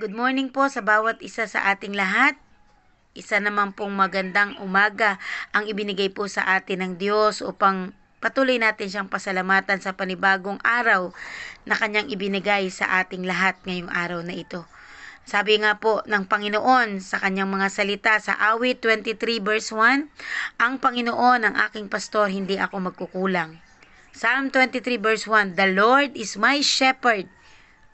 Good morning po sa bawat isa sa ating lahat. Isa naman pong magandang umaga ang ibinigay po sa atin ng Diyos upang patuloy natin siyang pasalamatan sa panibagong araw na kanyang ibinigay sa ating lahat ngayong araw na ito. Sabi nga po ng Panginoon sa kanyang mga salita sa Awit 23 verse 1, ang Panginoon ang aking pastor, hindi ako magkukulang. Psalm 23 verse 1, The Lord is my shepherd,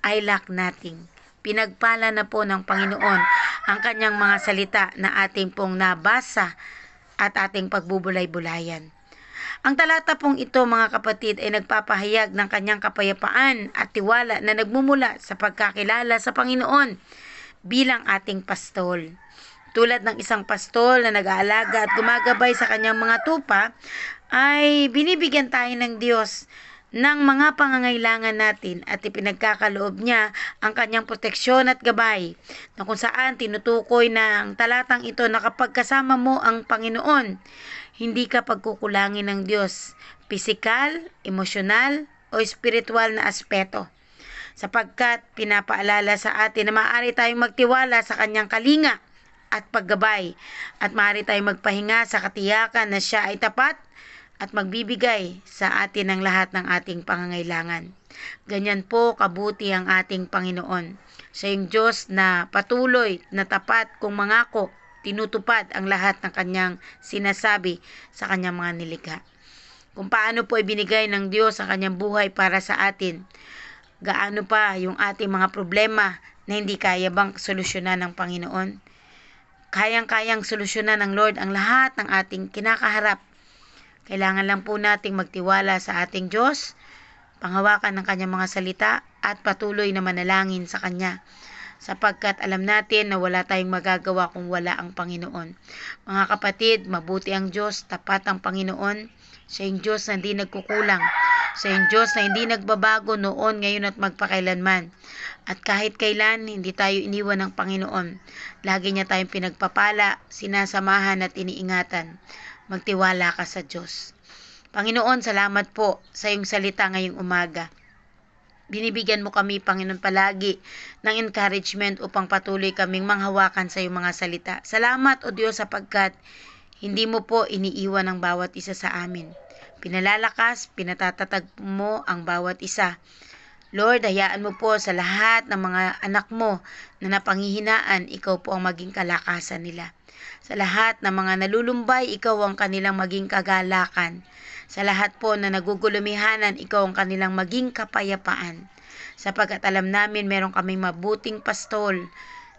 I lack nothing. Pinagpala na po ng Panginoon ang kanyang mga salita na ating pong nabasa at ating pagbubulay-bulayan. Ang talata pong ito, mga kapatid, ay nagpapahayag ng kanyang kapayapaan at tiwala na nagmumula sa pagkakilala sa Panginoon bilang ating pastol. Tulad ng isang pastol na nag-aalaga at gumagabay sa kanyang mga tupa, ay binibigyan tayo ng Diyos ng mga pangangailangan natin at ipinagkakaloob niya ang kanyang proteksyon at gabay, na kung saan tinutukoy ng talatang ito na kapag kasama mo ang Panginoon, hindi ka pagkukulangin ng Diyos, pisikal, emosyonal o espiritual na aspeto, sapagkat pinapaalala sa atin na maaari tayong magtiwala sa kanyang kalinga at paggabay at maaari tayong magpahinga sa katiyakan na siya ay tapat at magbibigay sa atin ng lahat ng ating pangangailangan. Ganyan po kabuti ang ating Panginoon. Siya yung Diyos na patuloy na tapat kung mangako, tinutupad ang lahat ng kanyang sinasabi sa kanyang mga nilikha. Kung paano po ibinigay ng Diyos ang kanyang buhay para sa atin, gaano pa yung ating mga problema na hindi kaya bang solusyonan ng Panginoon? Kayang-kayang solusyonan ng Lord ang lahat ng ating kinakaharap. Kailangan lang po nating magtiwala sa ating Diyos, panghawakan ng kanyang mga salita at patuloy na manalangin sa kanya, sapagkat alam natin na wala tayong magagawa kung wala ang Panginoon. Mga kapatid, mabuti ang Diyos, tapat ang Panginoon. Siya yung Diyos na hindi nagkukulang. Siya yung Diyos na hindi nagbabago noon, ngayon at magpakailanman. At kahit kailan, hindi tayo iniwan ng Panginoon. Lagi niya tayong pinagpapala, sinasamahan at iniingatan. Magtiwala ka sa Diyos. Panginoon, salamat po sa iyong salita ngayong umaga. Binibigyan mo kami, Panginoon, palagi ng encouragement upang patuloy kaming manghawakan sa iyong mga salita. Salamat, O Diyos, sapagkat hindi mo po iniiwan ang bawat isa sa amin. Pinalalakas, pinatatatag mo ang bawat isa. Lord, hayaan mo po sa lahat ng mga anak mo na napanghihinaan, ikaw po ang maging kalakasan nila. Sa lahat ng mga nalulumbay, ikaw ang kanilang maging kagalakan. Sa lahat po na nagugulumihanan, ikaw ang kanilang maging kapayapaan. Sapagkat alam namin meron kaming mabuting pastol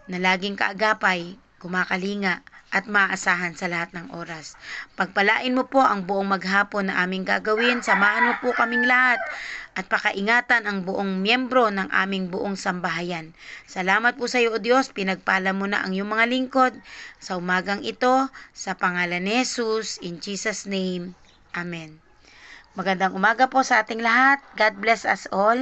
na laging kaagapay, kumakalinga at maasahan sa lahat ng oras. Pagpalain mo po ang buong maghapon na aming gagawin. Samahan mo po kaming lahat at pakaingatan ang buong miyembro ng aming buong sambahayan. Salamat po sa iyo, O Diyos. Pinagpala mo na ang iyong mga lingkod sa umagang ito. Sa pangalan ni Jesus, in Jesus' name. Amen. Magandang umaga po sa ating lahat. God bless us all.